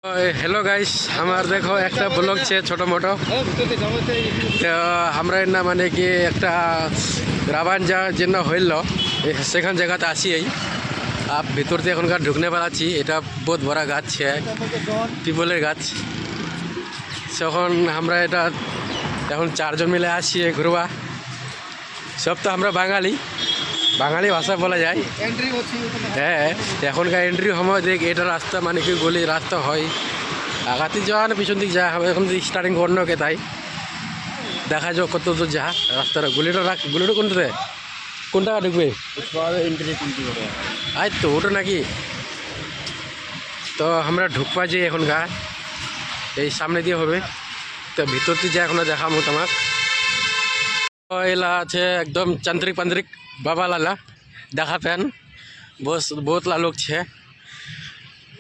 Hello guys हमार देखो एक ब्लॉग छे छोटो मोटो तो हमरा ना माने कि एक रावण जा जेना हईल सेखान जगह आसी आप भीतर দিয়ে এখনকার ঢুকনে পারছি এটা বহুত বড় গাছ છે পিপলের গাছ তখন আমরা এটা এখন চারজন মিলে আসছি ঘুরবা সব তো আমরা বাঙালি বাঙালি ভাষা বলা যায় হ্যাঁ এখনকার এন্ট্রি সময় দেখ এটা রাস্তা মানে কি গলি রাস্তা হয় আগাতে যাওয়া না পিছন দিক যা হবে এখন স্টার্টিং করনো কে তাই দেখা যাও কত দূর যা রাস্তাটা গুলিটা কোনটাতে কোনটা ঢুকবে আই তো ওটা নাকি তো আমরা ঢুকবা যে এখনকার এই সামনে দিয়ে হবে তো ভিতর দিয়ে যা এখন দেখাবো তোমার এলা আছে একদম तांत्रिक पांत्रिक बाबा लाला देखा फैन बहुत ला लोग छे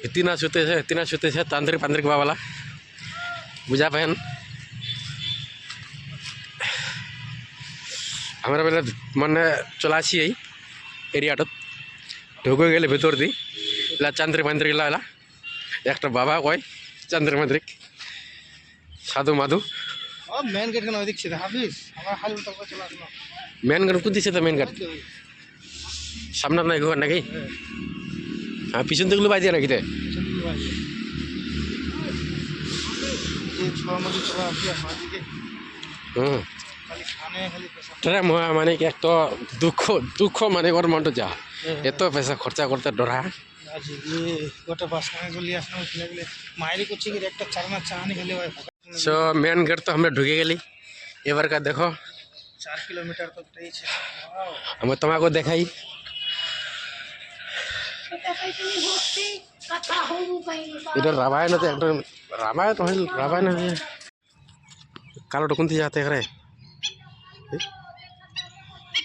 इतना छूते छे तांत्रिक पांत्रिक बाबा ला बुझा फैन हमारा बेला मैंने चला एरिया ढुके गए भीतर दी तांत्रिक पांत्रिक ला एक बाबा कय तांत्रिक मांत्रिक साधु माधु মেন গেট কেন ওদিক ছিল হাফিজ আমার হাল উল্টা করে চলে আসলো মেন গেট কোন দিছে তো মেন গেট সামনে নাই ঘর নাকি হ্যাঁ পিছন থেকে বাজে নাকি তে যে ছোয়া মধ্যে চলে আসি আমাদিকে খালি খানে খালি পয়সা তোরা মানে কি একটা দুঃখ মানে ওর মনটা যা এত পয়সা খরচা করতে ডরা আজ ये গোটা বাস মানে গলি আসনা উঠলে গেলে মাইরি করছে কি একটা চারনা চাহানি খেলে ভাই सो मेन गेट तो हमें ढुके गली एबार का देखो 4 किलोमीटर तक रही छे हमें तुम्हारे देखाई इधर रामायण तो एक रामायण तो रामायण कालो टुकुन जाते करे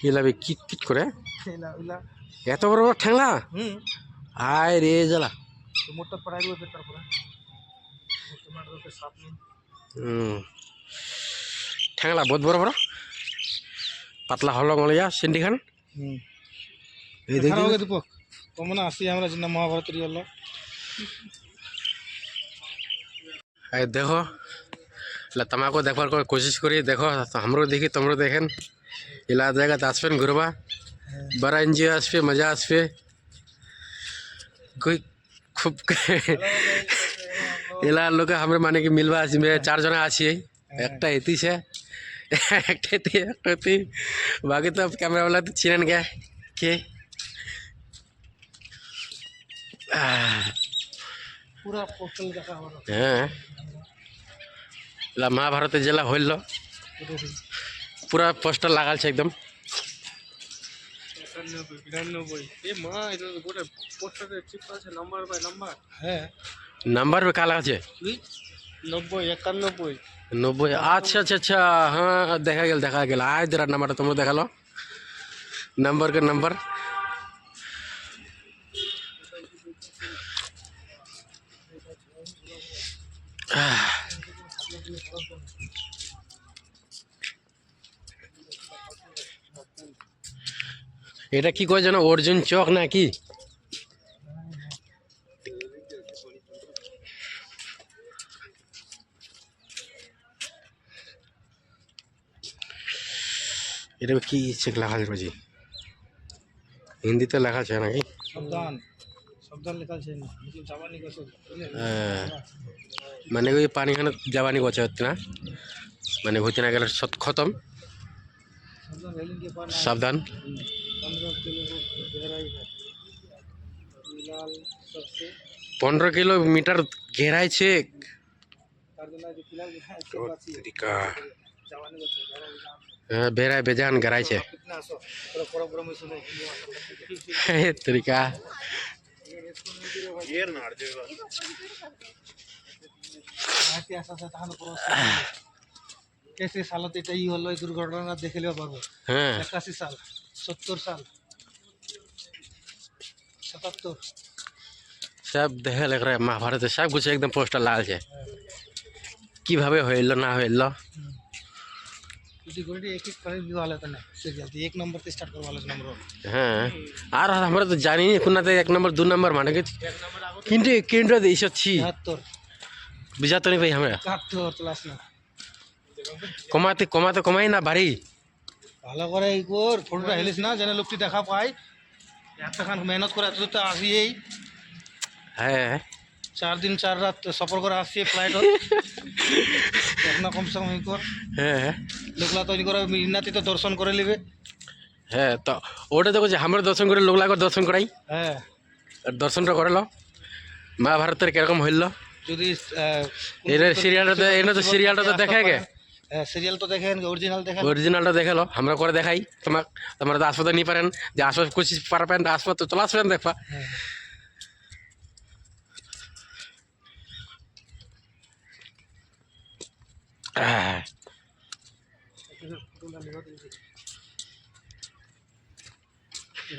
इला भी किट किट करे इला इला এত বড় বড় ঠ্যাংলা আয় রে জ্বালা তো মোটা পড়াই গো পেটার পড়া তোমার তো সাপ নেই ঠ্যাংলা বহুত বড় বড় পাতলা হল মলিয়া সিন্ডি খান এই দেখি খারাপ দীপক তোমরা আসি আমরা জিনা মহাভারত রিয়েল এই দেখো তোমাকে দেখবার কোশিশ করি দেখো हमरो देखी তোমরা দেখেন इला জায়গা আসবেন ঘুরবা बड़ा एनजीओ আসবে मजा আসবে कोई खूब এলা লোক আমরা মানে কি মিলবা আসবে চারজন আছি একটা এতি છે একটা এতি বাকি তো ক্যামেরা वाला তো চিনেন কে পুরা পোস্টাল দেখা হলো হ্যাঁ লা মহাভারতের জেলা হইল পুরা পোস্টার লাগালছে একদম 95 এ মা এটা গোটা পোস্টারে চিপকা আছে নাম্বার বাই নাম্বার হ্যাঁ नंबर पे काला আছে 90 91 90 अच्छा अच्छा अच्छा हाँ देखा गया आज तेरा नंबर तुम देखा लो नंबर का नंबर এটা কি কয় জানো অর্জুন চক নাকি এটা কি চেক লেখা আছে জি হিন্দিতে লেখা আছে নাকি সাবধান লেখা আছে मतलब জাপানি কথা মানে ওই পানি খানে জাপানি কথা হচ্ছে না মানে হইতে না গেলে সব খতম সাবধান রেলিং के पार সাবধান 15 किलोमीटर गहराई है फिलहाल सबसे 15 किलोमीटर गहराई છે कार्डिनल के फिलहाल તરીકા জাপানি কথা બેરા બેજાન ગરાય છે कितना सो पूरा में सुने તરીકા गियर ना देगा आते आसा से तहन पूरा कैसे सालत এটা ই হলো এই দুর্ঘটনা দেখলেও পারবো হ্যাঁ 81 साल 70 साल 77 सब देखे लग रहा है महाभारत सब कुछ एकदम पोस्टर लाल है কিভাবে হইল না হইল सिक्योरिटी एक करे दिवा लेता ना से जल्दी एक नंबर से स्टार्ट करवा ले नंबर हाँ और हमरा तो जानी नहीं कुना तो एक नंबर दो नंबर माने कि एक नंबर आगो किंतु किंतु देश अच्छी 73 বুঝা তো নি ভাই আমরা কাটতে ওর ক্লাস না কমাতে কমাতে কমাই না বাড়ি ভালো করে এই কর ফটোটা হেলিস না যেন লোকটি দেখা পায় এতখান মেহনত করে এত তো আসিয়েই হ্যাঁ 4 দিন 4 রাত সফর করে আসছি ফ্লাইট না কমসে কম এই কর হ্যাঁ লোকলা তৈরি করে মিনাতি তো দর্শন করে নেবে হ্যাঁ তো ওটা তো বলছি আমরা দর্শন করে লোকলাকে দর্শন করাই হ্যাঁ আর দর্শনটা করে লো মহাভারতের কিরকম হইল যদি এর সিরিয়ালটা এনে তো সিরিয়ালটা তো দেখায় গে সিরিয়াল তো দেখেন অরিজিনাল দেখেন অরিজিনালটা দেখালো আমরা করে দেখাই তোমাক তোমরা তো আসতে নি পারেন যে আসো কোশিশ পারবেন আসবো তো চলে আসবেন দেখবা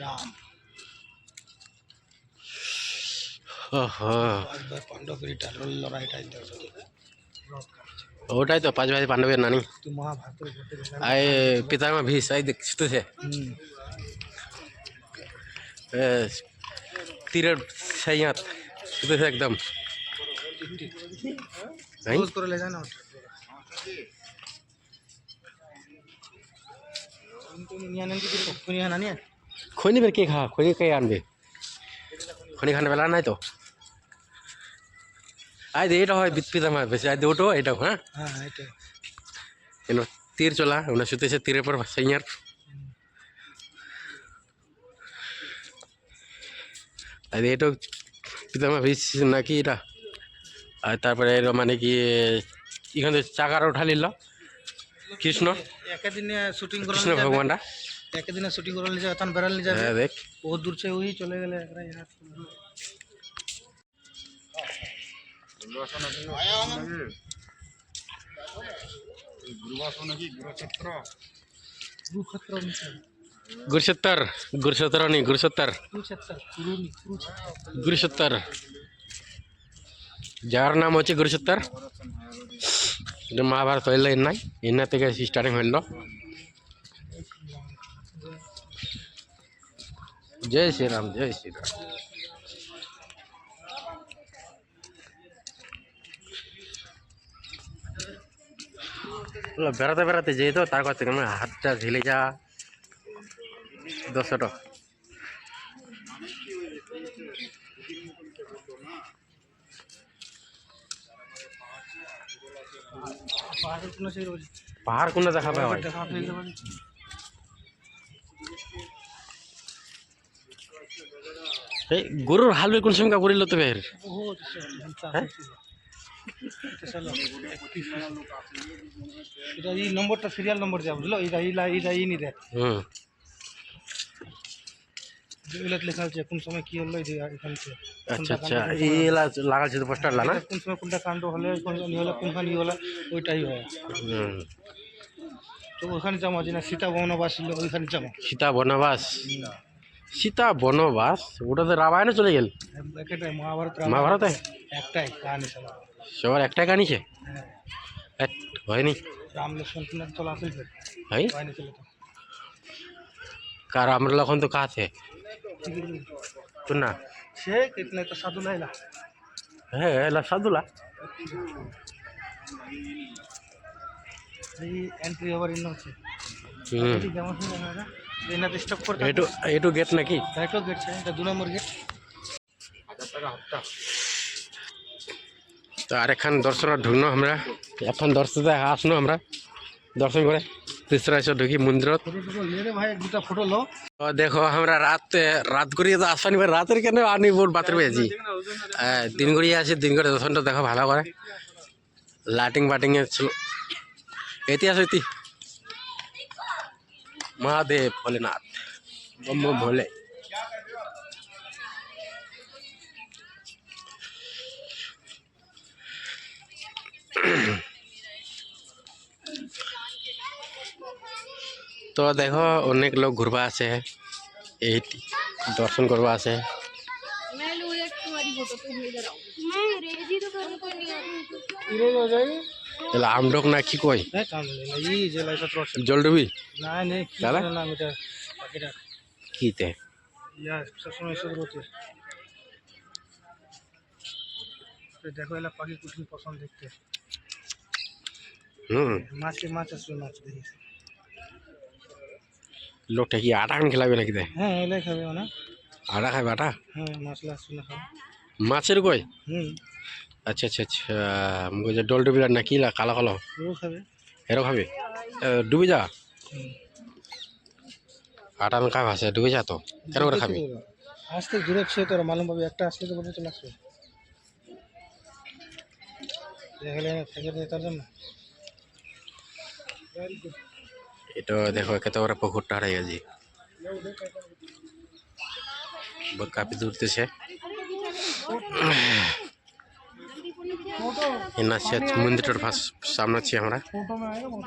রাম ওহো পাণ্ডবের লড়াইটা ওটাই তো 5 ভাই পাণ্ডবের নানি তুই মহাভারতের ঘটে আই পিতামহ ভীষ আই দেখতে তীরের সাইয়াত শুধু একদম রোজ করে লে জানা খনি বের কে খা খনি কে আনবে খনি খানে বেলা নাই তো আই দে এটা হয় পিতামহ বেশি আই দে ওটো এটা হ্যাঁ হ্যাঁ এটা এনো তীর চলা ওনা শুতেছে তীরের পর সাইয়ার আই দে এটা পিতামহ ভীষ নাকি এটা আর তারপরে এর মানে কি এখান থেকে চাকার উঠা নিল কৃষ্ণ একদিনে শুটিং করে কৃষ্ণ ভগবানটা একদিনে শুটিং করে নিয়ে তখন বেড়াল নিয়ে যাবে হ্যাঁ দেখ বহুত দূর থেকে ওই চলে গেলে गुरुसत्तर गुरुसत्तर नहीं गुरुसत्तर गुरुसत्तर जार नाम हो गुरुसत्तर महाभारत हईल इन्ना इन्ना स्टार्टिंग हईल जय श्री राम जय श्री राम बेड़ाते बेड़ाते जे तो तार करते हाथ झिले जा 200 টাকা পাহাড় কোন দেখা পায় এই গরুর হালবে কোন সময় করিল তো বের এটা এই নম্বরটা সিরিয়াল নম্বর যা বুঝলো এটা এই নি দেখ যেগুলোতে লেখা আছে কোন সময় কি হলো এখান থেকে আচ্ছা আচ্ছা এই লাগাছে তো পোস্টার না কোন সময় কোনটা কাণ্ড হলে কোন হলো কোনখানি হলো ওইটাই হয় তো ওখানে যাবো যে না সীতা বনবাস ছিল ওইখানে যাবো সীতা বনবাস সীতা বনবাস ওটা তো রামায়ণে চলে গেল একটাই মহাভারত মহাভারতে একটাই কাহিনী চলা সবার একটা কানিছে হয়নি राम लक्ष्मण चला है का राम लखन तो कहा थे सुनना से कितने तो साधुला है ला साधुला एंट्री ओवर इन होचे যেমন না এনা স্টপ করতে এটু গেট নাকি এটু গেট আছে এটা 2 নম্বর গেট 1000 টাকা হপ্তা তো আরেকখান দর্শন ঢুকনো আমরা এখন দর্শন আসনো আমরা দর্শন করে तीसरा से ढुकी मंदिर फोटो लो देखो हमरा रात करिए तो आसवानी रात के आनी बोल बातर बेजी दिन करिए आसे दिन करे दर्शन तो देखो भालो करे लाइटिंग बाटिंग इतिहास इति महादेव भोलेनाथ बम बम भोले तो देखो अनेक लोग घुरवा आसे दर्शन करवा आसे আমডক না কি কই জলডুবি কিতে দেখো এলা পাখি কুঠিন পছন্দ দেখতে মাছ আসবে মাছ দেখি লোকটা কি আটা খান খেলাবে নাকি দে হ্যাঁ এলাই খাবে না আটা খাবে আটা হ্যাঁ মাছলা আসবে না খাবে মাছের কই হুম আচ্ছা আচ্ছা আচ্ছা মুখে যে ডল ডুবি না কি কালো কালো ও খাবে এরও খাবে ডুবি যা হুম আটা আমি খাবে আছে ডুবি যা তো কেন করে খাবি আসতে দূরে ছে তোর মালুম পাবে একটা আসলে তো বলে চলে আসবে দেখলে থেকে দিয়ে তার জন্য এটা দেখো কত বড় পুকুরটা হারিয়ে গেছে কাপি দূরতেছে এনা সে মন্দিরটার সামনে আছি আমরা फोटो में आएगा बहुत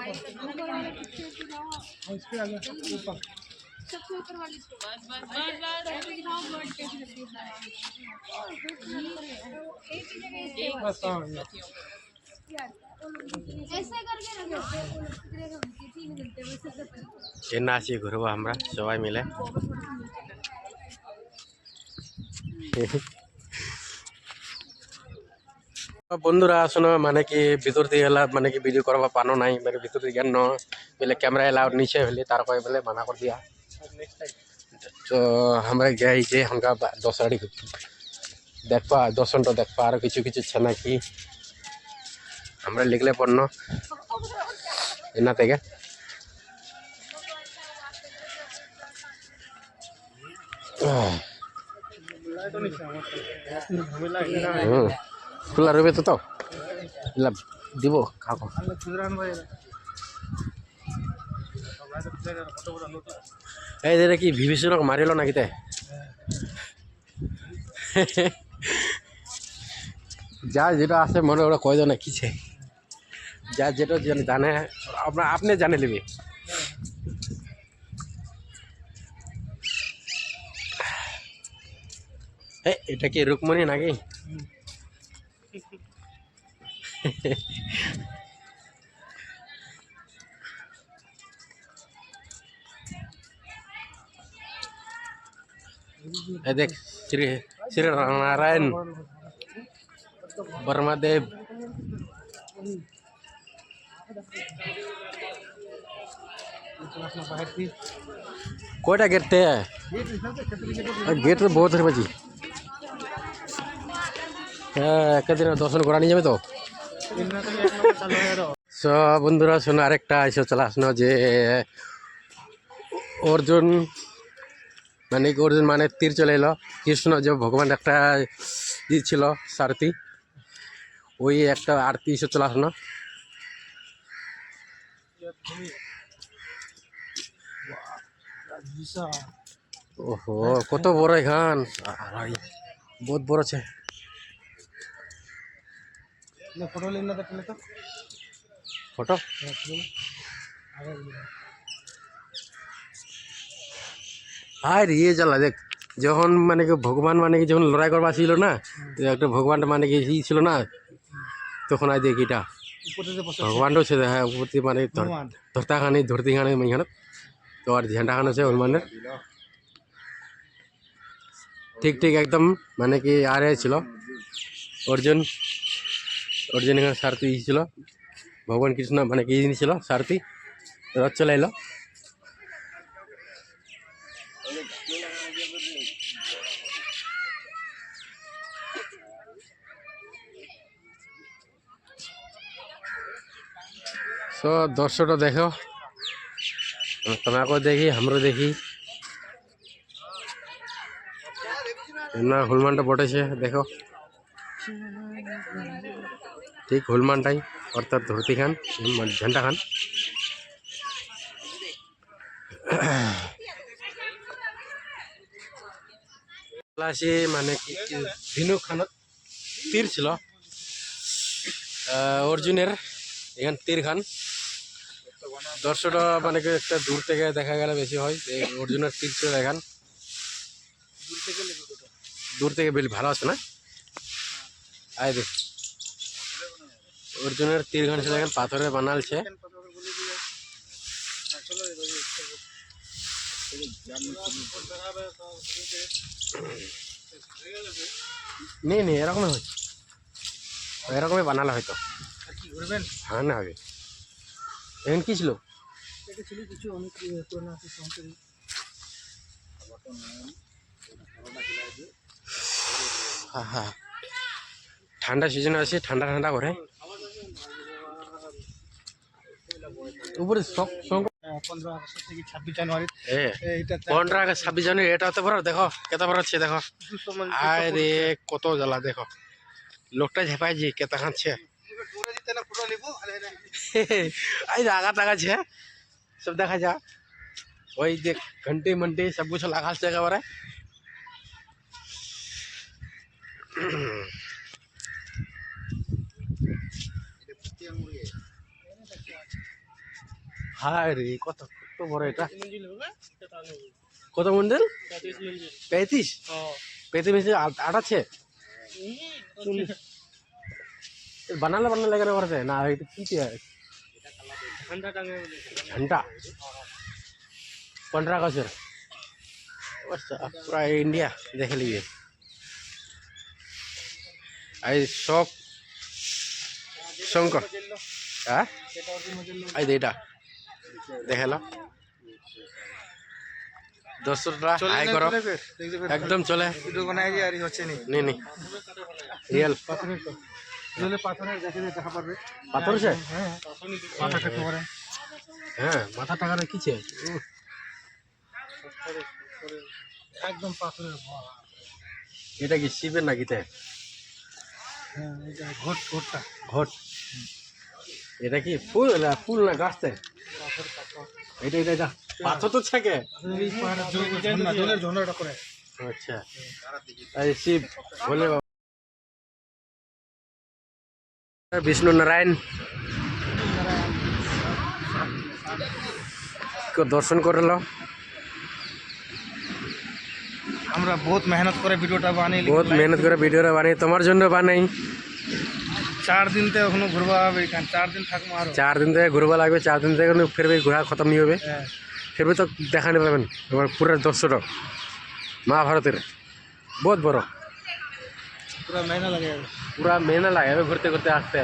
और इस पे आ गया ऊपर सबसे ऊपर वाली बस हाँ ऐसे करके रखो 3 घंटे में सबसे पहले এনা আছি ঘুরবো আমরা সবাই মিলে বন্ধুরা আসলে মানে কি ভিতর দিয়ে এলা মানে কি ভিডিও করবা পানো নাই মানে ভিতর দিয়ে জ্ঞান বেলে ক্যামেরা এলা নিচে হলে তার কয়ে বেলে মানা করে দিয়া তো আমরা যাই যে হামকা দশাড়ি দেখবা দর্শনটা দেখবা আরো কিছু কিছু ছে নাকি আমরা লিখলে পণ্য এনা থেকে लाइट नहीं चाहिए झमेला খোলা রবে তো এলা দিব খাও আমরা খুদরান ভাই আমরা তো প্লেয়ার কত বড় নতুন এই যে কি বিভীষণক মারিল নাকি তে যা যেটা আছে মনে ওরা কয়জন কিছে যা যেটা জানে আপনার আপনি জানে নেবে এটা কি রুকমণি নাকি देख श्री श्री नारायण ब्रह्मदेव कोटा गेट गेट तो बहुत है बाजी एक दिन दर्शन करा नहीं जाए तो সব বন্ধুরা শোনো আরেকটা এসে চলে আসলো যে অর্জুন মানে তীর চলে এলো কৃষ্ণ যে ভগবান একটা ই ছিল সারথি ওই একটা আরতি এসে চলে আসলো ওহো কত বড় এখান বহুত বড় আছে फोटो लेना था पहले तो ফটো আর ইয়ে জ্বালা দেখ যখন মানে কি ভগবান মানে কি যখন লড়াই করবা ছিল না একটা ভগবানটা মানে কি ই ছিল না তখন আই দেখ এটা ভগবানটাও ছিল হ্যাঁ উপর থেকে মানে ধরতি খানি এখানে তো আর ঝান্ডা খান আছে হনুমানের ঠিক ঠিক একদম মানে কি আর ছিল অর্জুন এখানে সারথি ছিল ভগবান কৃষ্ণ মানে কি ছিল সারথি রথ চলাইল সো দর্শকটা দেখো তোমাকেও দেখি আমরাও দেখি না হনুমানটা বটেছে দেখো ঠিক হনুমানটাই অর্থাৎ ধরতি খান ঝান্ডা খান আসি মানে কি ভিনু খানত তীর ছিল অর্জুনের এখান তীর খান দর্শকটা মানে কি একটা দূর থেকে দেখা গেলে বেশি হয় অর্জুনের তীর ছিল দেখান দূর থেকে বেশ ভালো আছে না আয় দেখ অর্জুনের তীর খান ছিল এখানে পাথরের বানালছে নেই এরকম হচ্ছে এরকমই বানালে হয়তো। আর কি ঘুরবেন? হ্যাঁ না হবে এখন কি ছিল? এটা ছিল কিছু অনেক পুরোনো আছে সংসারী। হ্যাঁ হ্যাঁ ঠান্ডা সিজন আছে, ঠান্ডা ঠান্ডা করে উপরে 15 আগস্ট থেকে 26 জানুয়ারি এইটা 15 আগস্ট 26 জানুয়ারি এটা হতে পারো। দেখো কেতে বড় আছে দেখো, আরে কত জ্বালা দেখো, লোকটা ঝেপাইছি কেতে খাচ্ছে। দূরে দিতে না ফটো নিব আরে রে आई आगा तागा छे सब देखा जा, वही देख घंटे मंटे सब कुछ लगा से खबर है। हाय रे কত কত বড় এটা, কত মন্দির? 35 35 আট আছে बनाना बनाना लगे ना करते ना এটা কি झंडा 15 अगस्त बस पूरा इंडिया देख लीजिए। आई शॉक शंकर हाँ आई देटा देखे लो दोस्तों हाई करो एकदम चले ভিডিও বানাই যে আর হচ্ছে নি नहीं नहीं रियल পাথরের তো জলে পাথরের দেখে দেখা পারবে पाथर से হ্যাঁ মাথা কাটতে পারে हाँ माथा टाका की छे একদম পাথরের ভরা এটা কি শিবের নাকিতে হ্যাঁ এটা ঘট ঘটটা ঘট এটা কি ফুল না ফুল না গাছতে পাথর পাথর এটা এটা এটা পাথর তো থাকে এই পাহাড়ের ঝর্ণা জলের ঝর্ণাটা করে अच्छा अरे शिव भोले बाबा विष्णु नारायण को दर्शन कर लो। আমরা বহুত মেহনত করে ভিডিওটা বানাই बहुत मेहनत करे वीडियो बानाई तुम्हार जन्य बानाई 4 दिन তে এখনো ঘুরবা হবে কারণ 4 দিন থাকবো আরো 4 दिन থেকে ঘুরবা লাগবে 4 दिन থেকে फिर भी घोरा खत्म नहीं হবে হ্যাঁ फिर भी तो देखा नहीं पाবেন তোমার পুরো দর্শক মহাভারতের बहुत বড় পুরো মেহনত লাগে पूरा महीना लगे घूरते घूरते आसते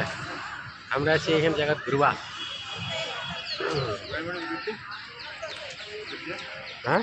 আমরা আছি এখানে জায়গা ঘুরবা হ্যাঁ